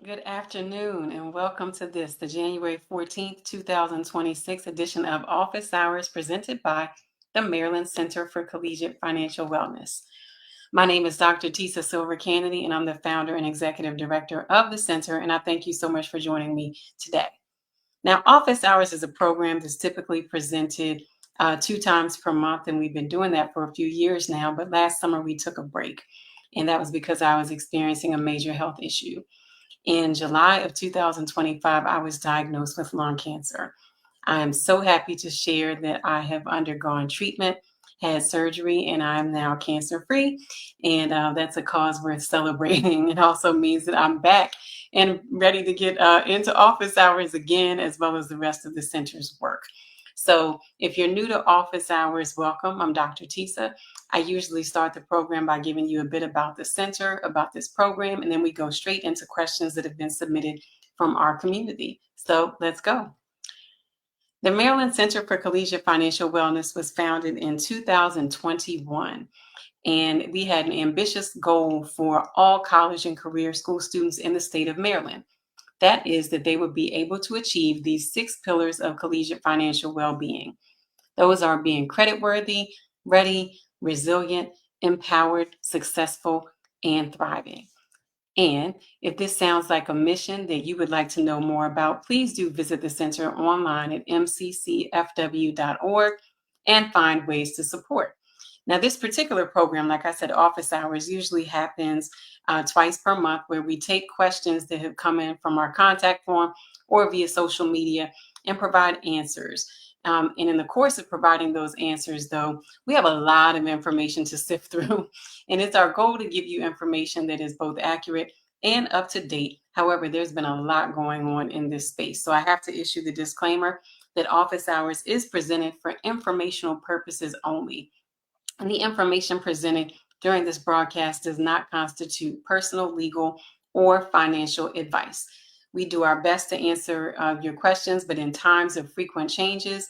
Good afternoon and welcome to the January 14th, 2026 edition of Office Hours presented by the Maryland Center for Collegiate Financial Wellness. My name is Dr. Tisa Silver Kennedy, and I'm the founder and executive director of the center, and I thank you so much for joining me today. Now, Office Hours is a program that's typically presented 2 times per month, and we've been doing that for a few years now, but last summer we took a break, and that was because I was experiencing a major health issue. In July of 2025, I was diagnosed with lung cancer. I am so happy to share that I have undergone treatment, had surgery, and I'm now cancer free. And that's a cause worth celebrating. It also means that I'm back and ready to get into office hours again, as well as the rest of the center's work. So, if you're new to office hours, welcome. I'm Dr. Tisa. I usually start the program by giving you a bit about the center, about this program, and then we go straight into questions that have been submitted from our community. So, let's go. The Maryland Center for Collegiate Financial Wellness was founded in 2021, and we had an ambitious goal for all college and career school students in the state of Maryland. That is, that they would be able to achieve these 6 pillars of collegiate financial well being. Those are being creditworthy, ready, resilient, empowered, successful, and thriving. And if this sounds like a mission that you would like to know more about, please do visit the center online at mccfw.org and find ways to support. Now, this particular program, like I said, office hours usually happens twice per month, where we take questions that have come in from our contact form or via social media and provide answers. And in the course of providing those answers, though, we have a lot of information to sift through. And it's our goal to give you information that is both accurate and up to date. However, there's been a lot going on in this space. So I have to issue the disclaimer that office hours is presented for informational purposes only. And the information presented during this broadcast does not constitute personal, legal, or financial advice. We do our best to answer your questions, but in times of frequent changes,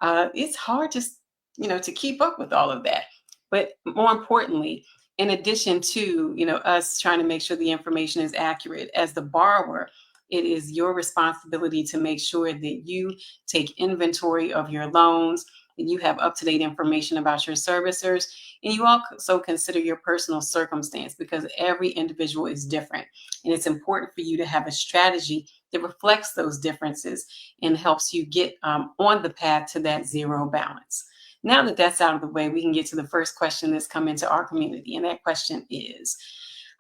it's hard to keep up with all of that. But more importantly, in addition to us trying to make sure the information is accurate, as the borrower, it is your responsibility to make sure that you take inventory of your loans, and you have up-to-date information about your servicers, and you also consider your personal circumstance, because every individual is different, and it's important for you to have a strategy that reflects those differences and helps you get on the path to that zero balance. Now that that's out of the way, we can get to the first question that's come into our community, and that question is: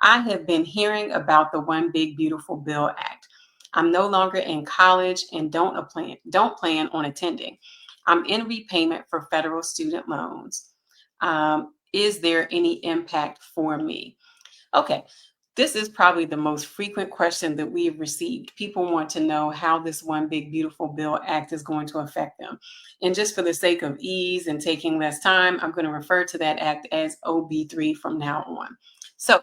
I have been hearing about the One Big Beautiful Bill Act. I'm no longer in college and don't plan on attending. I'm in repayment for federal student loans. Is there any impact for me? Okay, this is probably the most frequent question that we've received. People want to know how this One Big Beautiful Bill Act is going to affect them. And just for the sake of ease and taking less time, I'm going to refer to that act as OB3 from now on. So,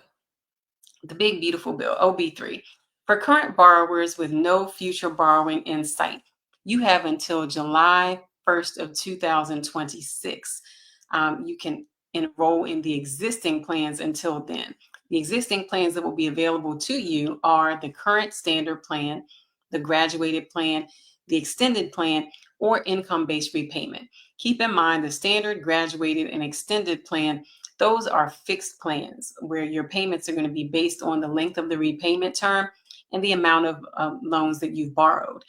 the Big Beautiful Bill, OB3. For current borrowers with no future borrowing in sight, you have until July 1st of 2026. You can enroll in the existing plans until then. The existing plans that will be available to you are the current standard plan, the graduated plan, the extended plan, or income-based repayment. Keep in mind the standard, graduated, and extended plan, those are fixed plans where your payments are going to be based on the length of the repayment term and the amount of loans that you've borrowed.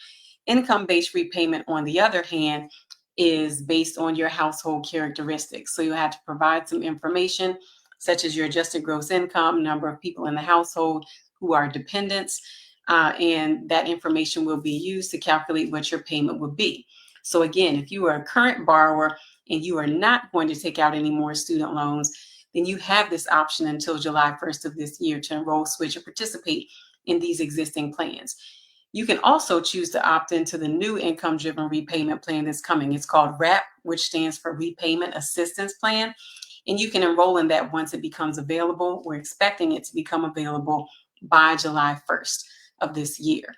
Income-based repayment, on the other hand, is based on your household characteristics. So you have to provide some information, such as your adjusted gross income, number of people in the household who are dependents, and that information will be used to calculate what your payment would be. So again, if you are a current borrower and you are not going to take out any more student loans, then you have this option until July 1st of this year to enroll, switch, or participate in these existing plans. You can also choose to opt into the new income-driven repayment plan that's coming. It's called RAP, which stands for Repayment Assistance Plan, and you can enroll in that once it becomes available. We're expecting it to become available by July 1st of this year.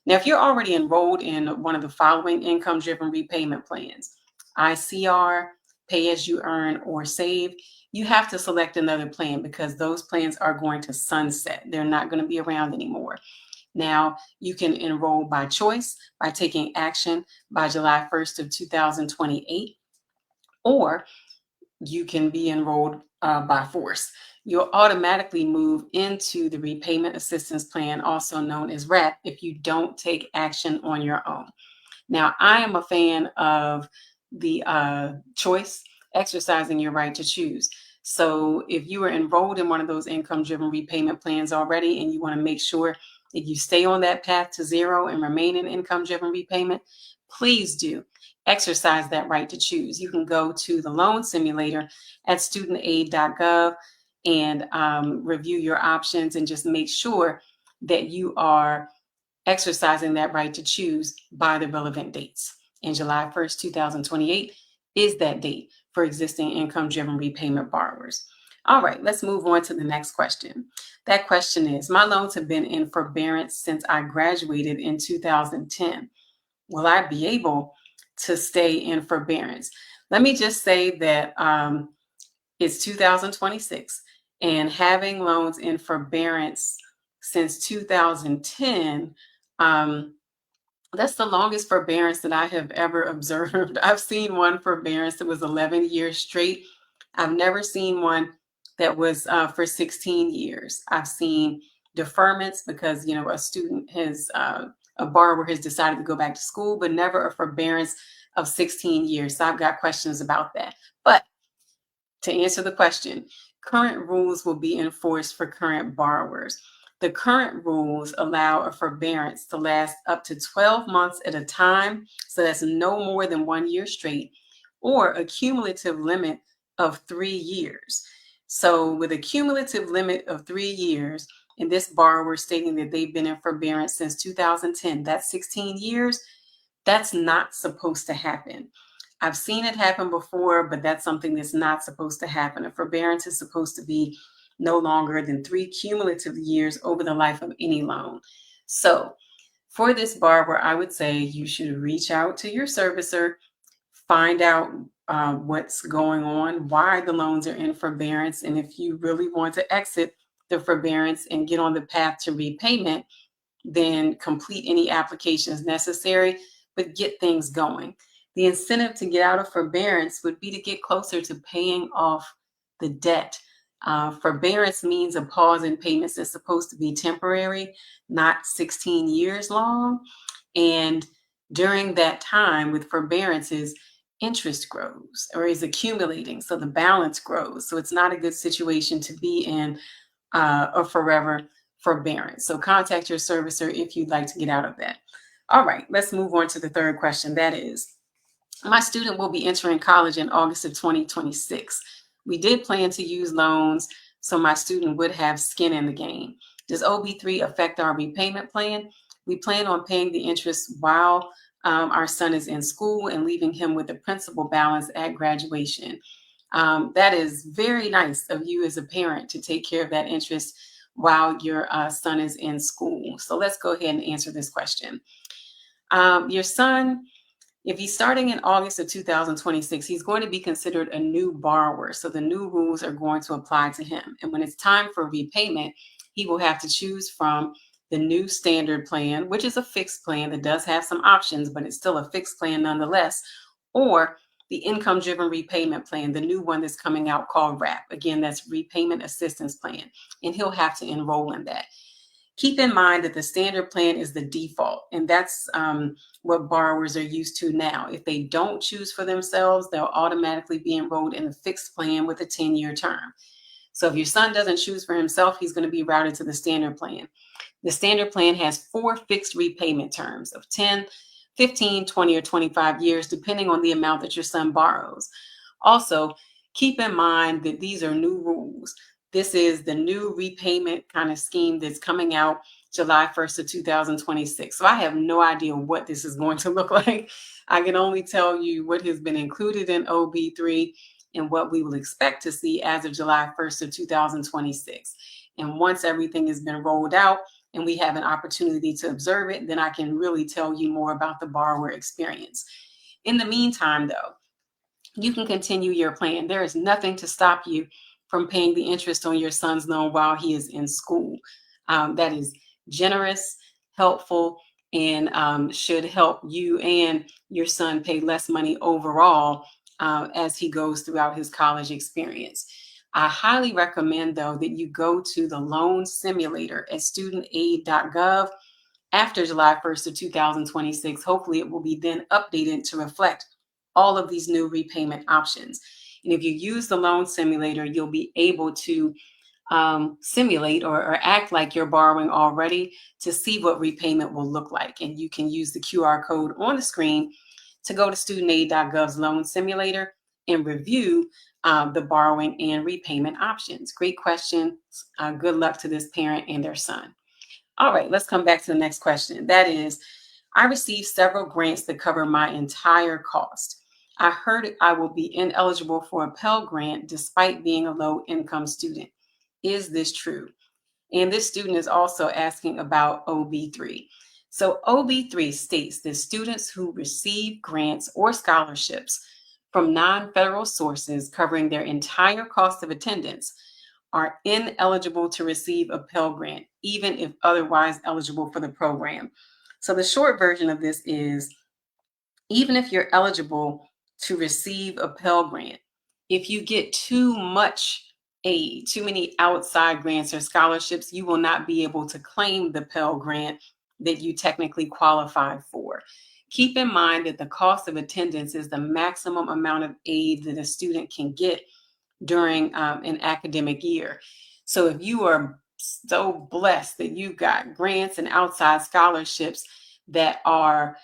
Now, if you're already enrolled in one of the following income-driven repayment plans, ICR, Pay As You Earn, or Save, you have to select another plan because those plans are going to sunset. They're not going to be around anymore. Now, you can enroll by choice by taking action by July 1st of 2028, or you can be enrolled by force. You'll automatically move into the repayment assistance plan, also known as RAP, if you don't take action on your own. Now, I am a fan of the choice, exercising your right to choose. So if you are enrolled in one of those income-driven repayment plans already and you want to make sure that you stay on that path to zero and remain in income-driven repayment, please do exercise that right to choose. You can go to the loan simulator at studentaid.gov and review your options and just make sure that you are exercising that right to choose by the relevant dates. And July 1st, 2028 is that date for existing income-driven repayment borrowers. All right, let's move on to the next question. That question is, my loans have been in forbearance since I graduated in 2010. Will I be able to stay in forbearance? Let me just say that it's 2026, and having loans in forbearance since 2010, that's the longest forbearance that I have ever observed. I've seen one forbearance that was 11 years straight. I've never seen one that was for 16 years. I've seen deferments because, a student has, a borrower has decided to go back to school, but never a forbearance of 16 years. So I've got questions about that. But to answer the question, current rules will be enforced for current borrowers. The current rules allow a forbearance to last up to 12 months at a time, so that's no more than 1 year straight, or a cumulative limit of 3 years. So with a cumulative limit of 3 years, and this borrower stating that they've been in forbearance since 2010, that's 16 years, that's not supposed to happen. I've seen it happen before, but that's something that's not supposed to happen. A forbearance is supposed to be no longer than 3 cumulative years over the life of any loan. So for this borrower, I would say you should reach out to your servicer, find out what's going on, why the loans are in forbearance, and if you really want to exit the forbearance and get on the path to repayment, then complete any applications necessary, but get things going. The incentive to get out of forbearance would be to get closer to paying off the debt. Forbearance means a pause in payments that's supposed to be temporary, not 16 years long. And during that time with forbearances, interest grows or is accumulating. So the balance grows. So it's not a good situation to be in a forever forbearance. So contact your servicer if you'd like to get out of that. All right, let's move on to the third question. That is, my student will be entering college in August of 2026. We did plan to use loans, so my student would have skin in the game. Does OB3 affect our repayment plan? We plan on paying the interest while our son is in school and leaving him with the principal balance at graduation. That is very nice of you as a parent to take care of that interest while your son is in school. So let's go ahead and answer this question. Your son, if he's starting in August of 2026, he's going to be considered a new borrower. So the new rules are going to apply to him. And when it's time for repayment, he will have to choose from the new standard plan, which is a fixed plan that does have some options, but it's still a fixed plan nonetheless, or the income-driven repayment plan, the new one that's coming out called RAP. Again, that's repayment assistance plan, and he'll have to enroll in that. Keep in mind that the standard plan is the default, and that's what borrowers are used to now. If they don't choose for themselves, they'll automatically be enrolled in the fixed plan with a 10-year term. So if your son doesn't choose for himself, he's going to be routed to the standard plan. The standard plan has 4 fixed repayment terms of 10, 15, 20, or 25 years, depending on the amount that your son borrows. Also, keep in mind that these are new rules. This is the new repayment kind of scheme that's coming out July 1st of 2026. So I have no idea what this is going to look like. I can only tell you what has been included in OB3 and what we will expect to see as of July 1st of 2026. And once everything has been rolled out and we have an opportunity to observe it, then I can really tell you more about the borrower experience. In the meantime, though, you can continue your plan. There is nothing to stop you from paying the interest on your son's loan while he is in school. That is generous, helpful and should help you and your son pay less money overall as he goes throughout his college experience. I highly recommend, though, that you go to the loan simulator at studentaid.gov after July 1st of 2026. Hopefully, it will be then updated to reflect all of these new repayment options. And if you use the loan simulator, you'll be able to simulate or act like you're borrowing already to see what repayment will look like. And you can use the QR code on the screen to go to studentaid.gov's loan simulator and review the borrowing and repayment options. Great question. Good luck to this parent and their son. All right, let's come back to the next question. That is, I received several grants that cover my entire cost. I heard I will be ineligible for a Pell Grant despite being a low-income student. Is this true? And this student is also asking about OB3. So OB3 states that students who receive grants or scholarships from non-federal sources covering their entire cost of attendance are ineligible to receive a Pell Grant, even if otherwise eligible for the program. So the short version of this is, even if you're eligible to receive a Pell Grant, if you get too much aid, too many outside grants or scholarships, you will not be able to claim the Pell Grant that you technically qualified for. Keep in mind that the cost of attendance is the maximum amount of aid that a student can get during an academic year. So if you are so blessed that you've got grants and outside scholarships that are,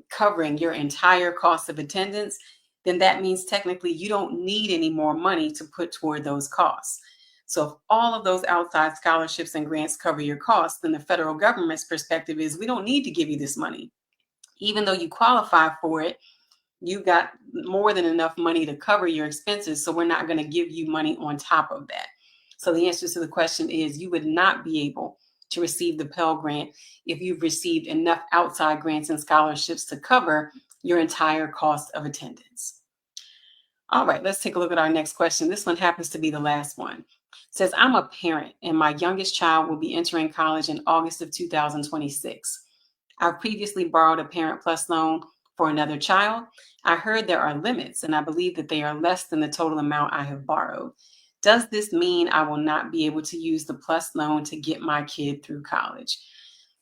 covering your entire cost of attendance, then that means technically you don't need any more money to put toward those costs. So if all of those outside scholarships and grants cover your costs, then the federal government's perspective is we don't need to give you this money. Even though you qualify for it, you got more than enough money to cover your expenses, so we're not going to give you money on top of that. So the answer to the question is you would not be able to receive the Pell Grant if you've received enough outside grants and scholarships to cover your entire cost of attendance. All right, let's take a look at our next question. This one happens to be the last one. It says, I'm a parent and my youngest child will be entering college in August of 2026. I've previously borrowed a Parent Plus loan for another child. I heard there are limits, and I believe that they are less than the total amount I have borrowed. Does this mean I will not be able to use the Plus loan to get my kid through college?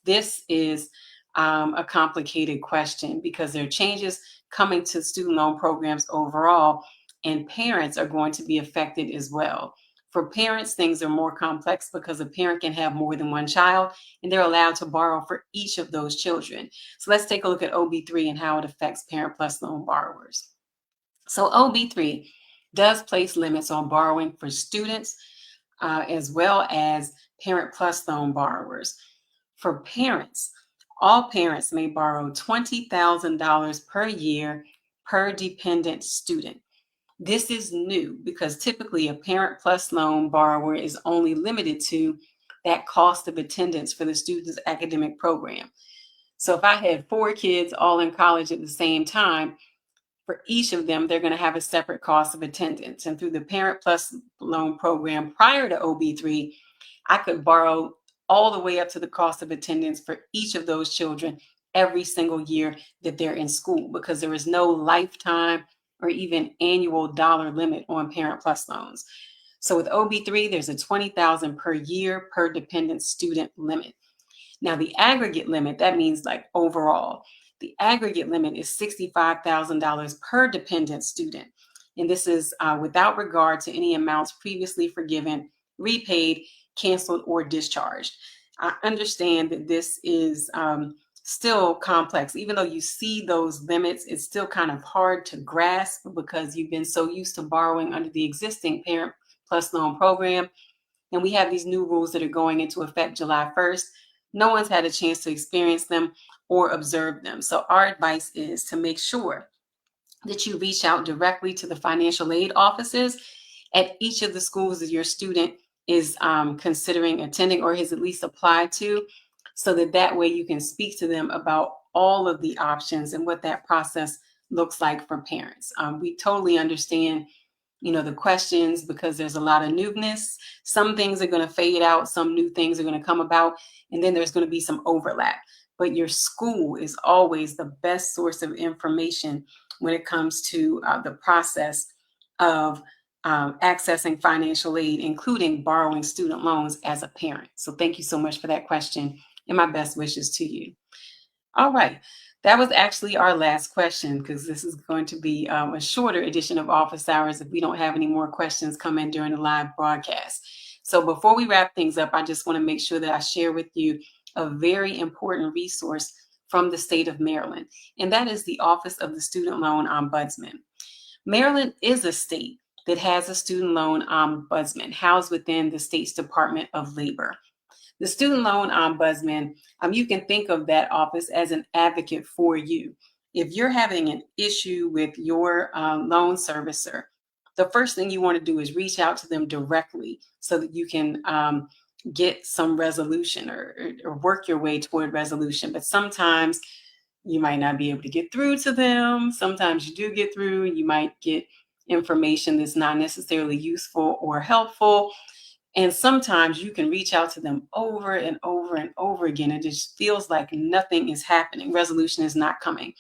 This is a complicated question because there are changes coming to student loan programs overall, and parents are going to be affected as well. For parents, things are more complex because a parent can have more than one child, and they're allowed to borrow for each of those children. So let's take a look at OB3 and how it affects Parent Plus loan borrowers. So OB3 does place limits on borrowing for students as well as Parent Plus loan borrowers. For parents, all parents may borrow $20,000 per year per dependent student. This is new because typically a Parent Plus loan borrower is only limited to that cost of attendance for the student's academic program. So if I had 4 kids all in college at the same time, for each of them, they're going to have a separate cost of attendance. And through the Parent Plus loan program prior to OB3, I could borrow all the way up to the cost of attendance for each of those children every single year that they're in school because there is no lifetime or even annual dollar limit on Parent Plus loans. So with OB3, there's a $20,000 per year per dependent student limit. Now the aggregate limit, that means like overall, the aggregate limit is $65,000 per dependent student. And this is without regard to any amounts previously forgiven, repaid, canceled, or discharged. I understand that this is still complex. Even though you see those limits, it's still kind of hard to grasp because you've been so used to borrowing under the existing Parent Plus loan program. And we have these new rules that are going into effect July 1st. No one's had a chance to experience them or observe them. So our advice is to make sure that you reach out directly to the financial aid offices at each of the schools that your student is considering attending or has at least applied to, so that way you can speak to them about all of the options and what that process looks like for parents. We totally understand the questions, because there's a lot of newness. Some things are going to fade out, some new things are going to come about, and then there's going to be some overlap. But your school is always the best source of information when it comes to the process of accessing financial aid, including borrowing student loans as a parent. So thank you so much for that question, and my best wishes to you. All right. That was actually our last question, because this is going to be a shorter edition of Office Hours if we don't have any more questions come in during the live broadcast. So before we wrap things up, I just want to make sure that I share with you a very important resource from the state of Maryland, and that is the Office of the Student Loan Ombudsman. Maryland is a state that has a student loan ombudsman housed within the state's Department of Labor. The Student Loan Ombudsman, you can think of that office as an advocate for you. If you're having an issue with your loan servicer, the first thing you want to do is reach out to them directly so that you can get some resolution, or work your way toward resolution. But sometimes you might not be able to get through to them. Sometimes you do get through, and you might get information that's not necessarily useful or helpful. And sometimes you can reach out to them over and over and over again. It just feels like nothing is happening. Resolution is not coming.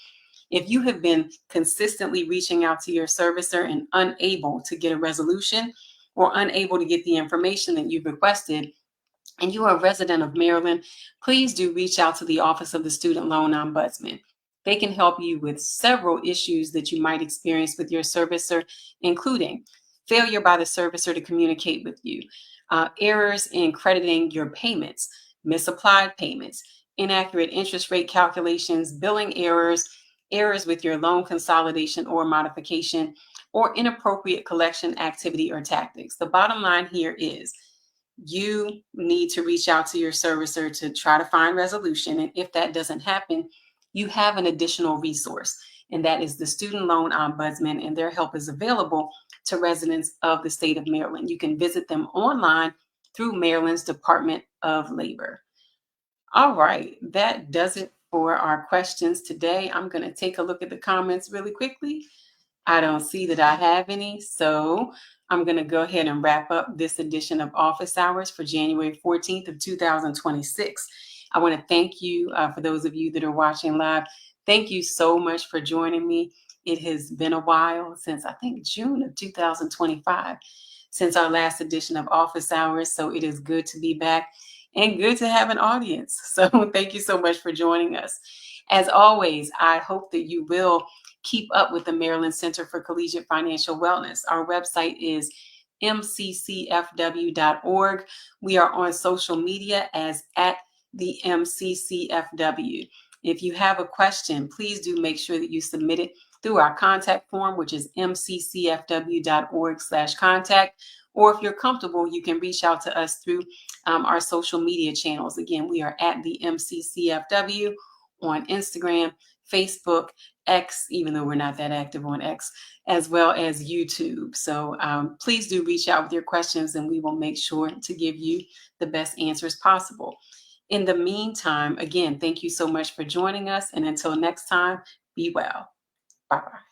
If you have been consistently reaching out to your servicer and unable to get a resolution, or unable to get the information that you've requested, and you are a resident of Maryland, please do reach out to the Office of the Student Loan Ombudsman. They can help you with several issues that you might experience with your servicer, including failure by the servicer to communicate with you, errors in crediting your payments, misapplied payments, inaccurate interest rate calculations, billing errors, errors with your loan consolidation or modification, or inappropriate collection activity or tactics. The bottom line here is you need to reach out to your servicer to try to find resolution. And if that doesn't happen, you have an additional resource, and that is the Student Loan Ombudsman, and their help is available to residents of the state of Maryland. You can visit them online through Maryland's Department of Labor. All right, that does it for our questions today. I'm going to take a look at the comments really quickly. I don't see that I have any, so I'm going to go ahead and wrap up this edition of Office Hours for January 14th of 2026. I want to thank you for those of you that are watching live. Thank you so much for joining me. It has been a while, since I think June of 2025, since our last edition of Office Hours. So it is good to be back and good to have an audience. So thank you so much for joining us. As always, I hope that you will keep up with the Maryland Center for Collegiate Financial Wellness. Our website is mccfw.org. We are on social media as at the MCCFW. If you have a question, please do make sure that you submit it through our contact form, which is mccfw.org/contact. Or if you're comfortable, you can reach out to us through our social media channels. Again, we are at the MCCFW on Instagram, Facebook, X, even though we're not that active on X, as well as YouTube. So please do reach out with your questions, and we will make sure to give you the best answers possible. In the meantime, again, thank you so much for joining us. And until next time, be well. Bye-bye.